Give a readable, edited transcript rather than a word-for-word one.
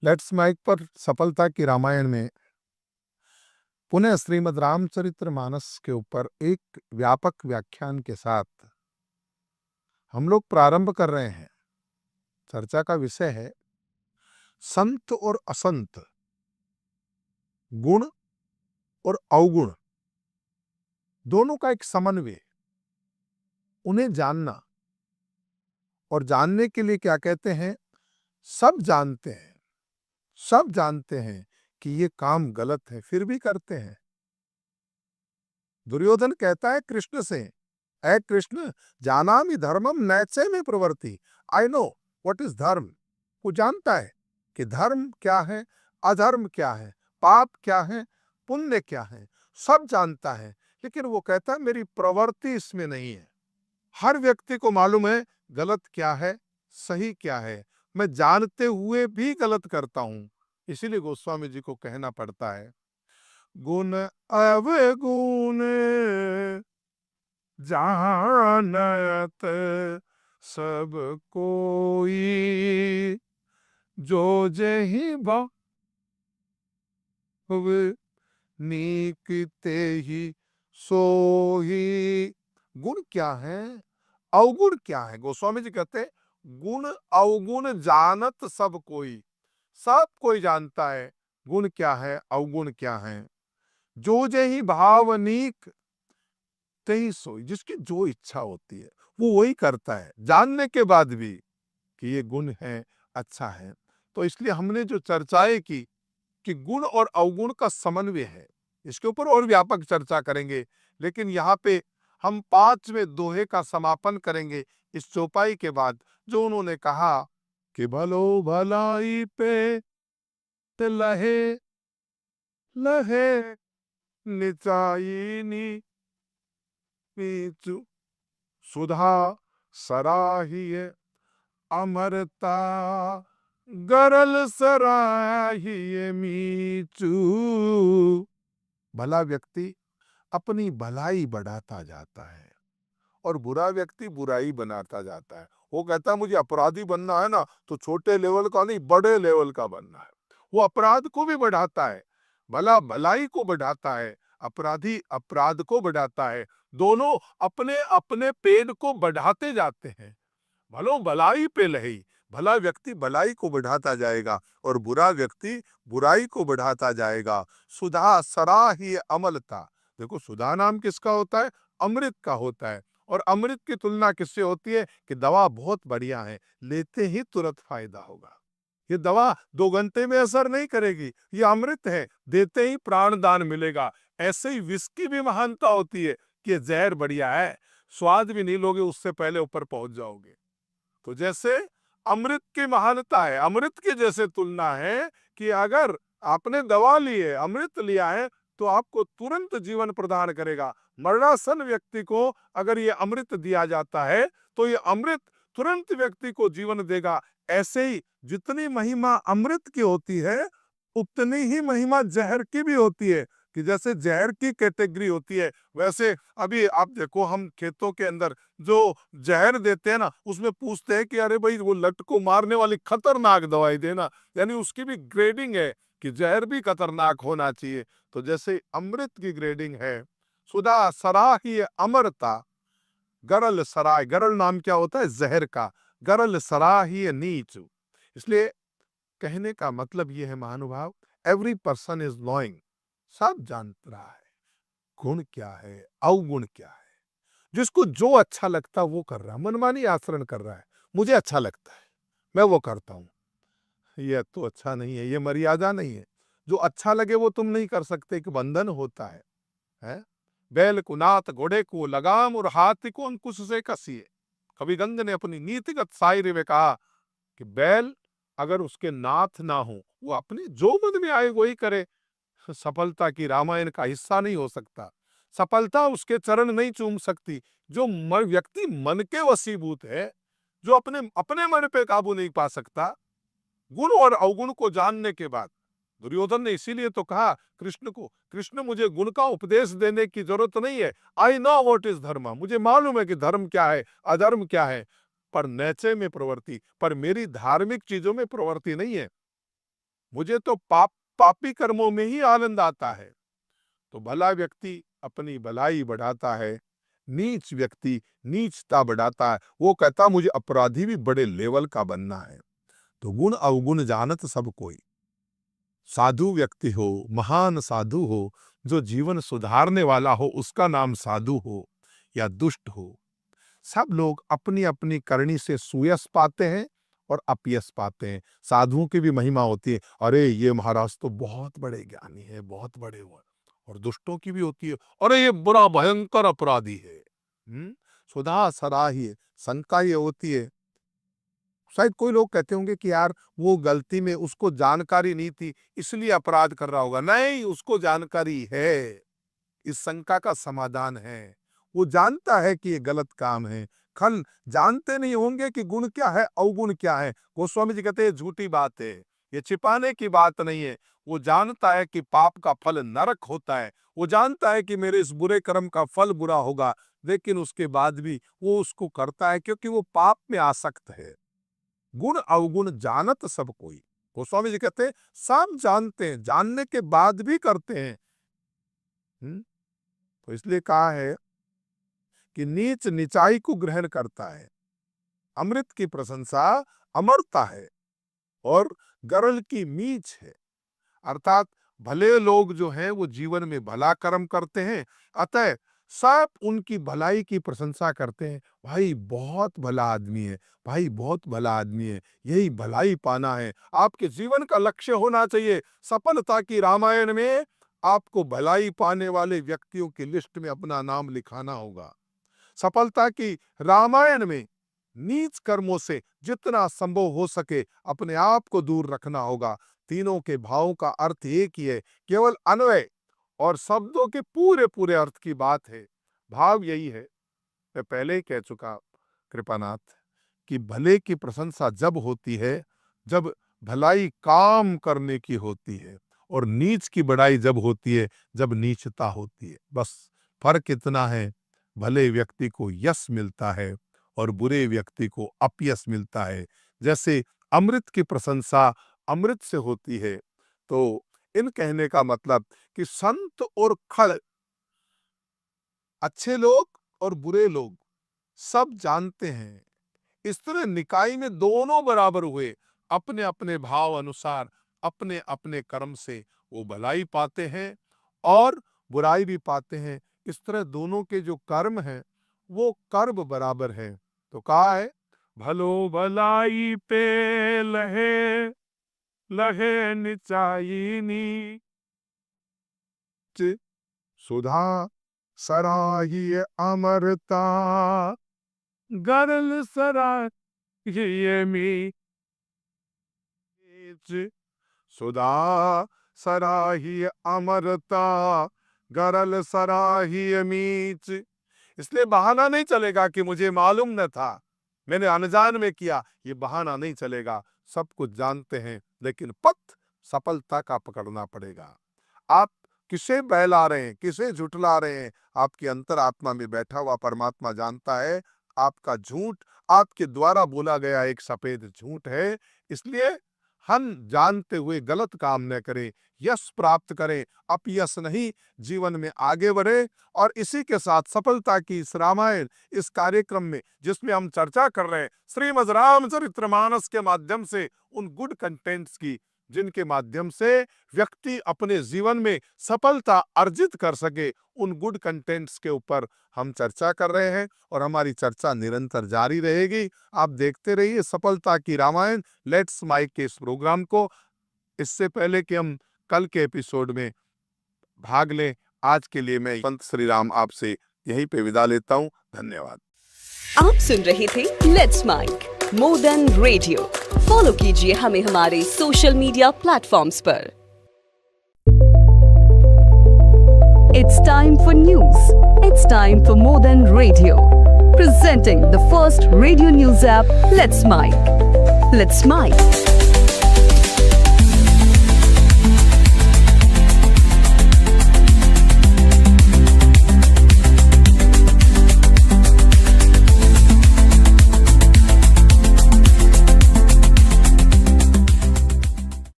Let's mic पर सफलता की रामायण में पुनः श्रीमद् रामचरितमानस के ऊपर एक व्यापक व्याख्यान के साथ हम लोग प्रारंभ कर रहे हैं। चर्चा का विषय है संत और असंत, गुण और अवगुण, दोनों का एक समन्वय, उन्हें जानना। और जानने के लिए क्या कहते हैं, सब जानते हैं, सब जानते हैं कि ये काम गलत है, फिर भी करते हैं। दुर्योधन कहता है कृष्ण से, ऐ कृष्ण, जानामि धर्मम नैचे में प्रवृत्ति। आई नो व्हाट इज धर्म। वो जानता है कि धर्म क्या है, अधर्म क्या है, पाप क्या है, पुण्य क्या है, सब जानता है। लेकिन वो कहता है मेरी प्रवृत्ति इसमें नहीं है। हर व्यक्ति को मालूम है गलत क्या है, सही क्या है। मैं जानते हुए भी गलत करता हूं। इसीलिए गोस्वामी जी को कहना पड़ता है, गुण अवगुण जानत सब कोई, जो जेहि भाव नीक तेहि सोही। गुण क्या है, अवगुण क्या है। गोस्वामी जी कहते हैं गुण अवगुण जानत सब कोई, सब कोई जानता है गुण क्या है, अवगुण क्या है। जो जेहि भावनीक तेई सोई, जिसकी जो इच्छा होती है वो वही करता है, जानने के बाद भी कि ये गुण है, अच्छा है। तो इसलिए हमने जो चर्चाएं की कि गुण और अवगुण का समन्वय है, इसके ऊपर और व्यापक चर्चा करेंगे। लेकिन यहाँ पे हम 5वें दोहे का समापन करेंगे इस चौपाई के बाद, जो उन्होंने कहा कि भलो भलाई पे ते लहे लहे निचाई नीचू, सुधा सराहिए अमरता गरल सराहिए मीचू। भला व्यक्ति अपनी भलाई बढ़ाता जाता है और बुरा व्यक्ति बुराई बनाता जाता है। वो कहता है मुझे अपराधी बनना है ना, तो छोटे लेवल का नहीं, बड़े लेवल का बनना है। वो अपराध को भी बढ़ाता है, भला भलाई को बढ़ाता है, अपराधी अपराध को बढ़ाता है। दोनों अपने अपने पेड़ को बढ़ाते जाते हैं। भलो भलाई पे लही, भला व्यक्ति भलाई को बढ़ाता जाएगा और बुरा व्यक्ति बुराई को बढ़ाता जाएगा। सुधा सराही अमलता, देखो सुधा नाम किसका होता है, अमृत का होता है। और अमृत की तुलना किससे होती है कि दवा बहुत बढ़िया है, लेते ही तुरंत फायदा होगा। ये दवा 2 घंटे में असर नहीं करेगी, ये अमृत है, देते ही प्राणदान मिलेगा। ऐसे ही विष की भी महानता होती है कि ये जहर बढ़िया है, स्वाद भी नहीं लोगे उससे पहले ऊपर पहुंच जाओगे। तो जैसे अमृत की महानता है, अमृत की जैसे तुलना है कि अगर आपने दवा ली है, अमृत लिया है, तो आपको तुरंत जीवन प्रदान करेगा। मरणासन व्यक्ति को अगर ये अमृत दिया जाता है तो ये अमृत तुरंत व्यक्ति को जीवन देगा। ऐसे ही जितनी महिमा अमृत की होती है उतनी ही महिमा जहर की भी होती है। कि जैसे जहर की कैटेगरी होती है, वैसे अभी आप देखो हम खेतों के अंदर जो जहर देते हैं ना, उसमें पूछते हैं कि अरे भाई वो लट को मारने वाली खतरनाक दवाई देना, यानी उसकी भी ग्रेडिंग है कि जहर भी खतरनाक होना चाहिए। तो जैसे अमृत की ग्रेडिंग है, सुधा सराही अमरता गरल सराय, गरल नाम क्या होता है, जहर का, गरल सराही नीच। इसलिए कहने का मतलब ये है महानुभाव, एवरी पर्सन इज नोइंग, सब जान रहा है गुण क्या है, अवगुण क्या है। जिसको जो अच्छा लगता है वो कर रहा है, मनमानी आचरण कर रहा है, मुझे अच्छा लगता है मैं वो करता हूं, ये तो अच्छा नहीं है, ये मर्यादा नहीं है। जो अच्छा लगे वो तुम नहीं कर सकते, कि बंधन होता है? बैल को नाथ, घोड़े को लगाम और हाथी को अंकुश से कसिए। कविगंग ने अपनी नीतिगत शायरी में कहा कि बैल अगर उसके नाथ ना हो, वो अपने जो मन में आए वही करे, सफलता की रामायण का हिस्सा नहीं हो सकता, सफलता उसके चरण नहीं चूम सकती। जो व्यक्ति मन के वशीभूत है, जो अपने अपने मन पे काबू नहीं पा सकता, गुण और अवगुण को जानने के बाद, दुर्योधन ने इसीलिए तो कहा कृष्ण को, कृष्ण मुझे गुण का उपदेश देने की जरूरत नहीं है, आई नो व्हाट इज धर्म, मुझे मालूम है कि धर्म क्या है, अधर्म क्या है, पर नैचे में प्रवृत्ति, पर मेरी धार्मिक चीजों में प्रवृत्ति नहीं है। मुझे तो पापी कर्मों में ही आनंद आता है। तो भला व्यक्ति अपनी भलाई बढ़ाता है, नीच व्यक्ति नीचता बढ़ाता है। वो कहता मुझे अपराधी भी बड़े लेवल का बनना है। तो गुण अवगुण जानत सब कोई, साधु व्यक्ति हो, महान साधु हो, जो जीवन सुधारने वाला हो, उसका नाम साधु हो या दुष्ट हो, सब लोग अपनी अपनी करनी से सुयश पाते हैं और अपयश पाते हैं। साधुओं की भी महिमा होती है, अरे ये महाराज तो बहुत बड़े ज्ञानी है, बहुत बड़े हुए। और दुष्टों की भी होती है, अरे ये बुरा भयंकर अपराधी है। सुधा सराही शंका ये होती है। शायद कोई लोग कहते होंगे कि यार वो गलती में उसको जानकारी नहीं थी इसलिए अपराध कर रहा होगा। नहीं, उसको जानकारी है। इस शंका का समाधान है। वो जानता है कि ये गलत काम है। खल जानते नहीं होंगे कि गुण क्या है, अवगुण क्या है। गोस्वामी जी कहते हैं झूठी बात है, ये छिपाने की बात नहीं है। वो जानता है कि पाप का फल नरक होता है। वो जानता है कि मेरे इस बुरे कर्म का फल बुरा होगा, लेकिन उसके बाद भी वो उसको करता है क्योंकि वो पाप में आसक्त है। गुण अवगुण जानत सब कोई, गोस्वामी जी कहते हैं सब जानते हैं, जानने के बाद भी करते हैं। तो इसलिए कहा है कि नीच नीचाई को ग्रहण करता है, अमृत की प्रशंसा अमरता है और गरल की मीच है। अर्थात भले लोग जो हैं वो जीवन में भला कर्म करते हैं, अतः सब उनकी भलाई की प्रशंसा करते हैं। भाई बहुत भला आदमी है, भाई बहुत भला आदमी है, यही भलाई पाना है। आपके जीवन का लक्ष्य होना चाहिए। सफलता की रामायण में आपको भलाई पाने वाले व्यक्तियों की लिस्ट में अपना नाम लिखाना होगा। सफलता की रामायण में नीच कर्मों से जितना संभव हो सके अपने आप को दूर रखना होगा। तीनों के भावों का अर्थ एक ही है, केवल अन्वय और शब्दों के पूरे पूरे अर्थ की बात है। भाव यही है, मैं पहले ही कह चुका कृपानाथ, कि भले की प्रशंसा जब होती है जब भलाई काम करने की होती है, और नीच की बड़ाई जब होती है जब नीचता होती है। बस फर्क इतना है, भले व्यक्ति को यश मिलता है और बुरे व्यक्ति को अपयश मिलता है। जैसे अमृत की प्रशंसा अमृत से होती है, तो इन कहने का मतलब कि संत और खड़, अच्छे लोग और बुरे लोग सब जानते हैं। इस तरह निकाय में दोनों बराबर हुए, अपने अपने भाव अनुसार अपने अपने कर्म से वो भलाई पाते हैं और बुराई भी पाते हैं। इस तरह दोनों के जो कर्म हैं वो कर्म बराबर है। तो कहा है भलो भलाई पे लहे लहे निचाई नीच, सुधा सराही अमरता गरल सराही मीच, सुधा सराही अमरता गरल सराही मीच। इसलिए बहाना नहीं चलेगा कि मुझे मालूम न था, मैंने अनजान में किया, ये बहाना नहीं चलेगा। सब कुछ जानते हैं, लेकिन पथ सफलता का पकड़ना पड़ेगा। आप किसे बहला रहे हैं, किसे झुठला रहे हैं, आपकी अंतरात्मा में बैठा हुआ परमात्मा जानता है। आपका झूठ आपके द्वारा बोला गया एक सफेद झूठ है। इसलिए हम जानते हुए गलत काम न करें, यश प्राप्त करें, अपयश नहीं, जीवन में आगे बढ़े। और इसी के साथ सफलता की इस रामायण, इस कार्यक्रम में जिसमें हम चर्चा कर रहे हैं श्रीमद् रामचरितमानस के माध्यम से उन गुड कंटेंट्स की, जिनके माध्यम से व्यक्ति अपने जीवन में सफलता अर्जित कर सके, उन गुड कंटेंट्स के ऊपर हम चर्चा कर रहे हैं और हमारी चर्चा निरंतर जारी रहेगी। आप देखते रहिए सफलता की रामायण लेट्स माइक के इस प्रोग्राम को। इससे पहले कि हम कल के एपिसोड में भाग लें, आज के लिए मैं पंत श्री राम आपसे यहीं पे विदा लेता हूं। धन्यवाद। आप सुन रहे थे let's mike more than radio. Follow कीजिए हमें हमारे सोशल मीडिया प्लेटफॉर्म्स पर। It's time for news. It's time for more than radio. Presenting the first radio news app, Let's Mic. Let's Mic.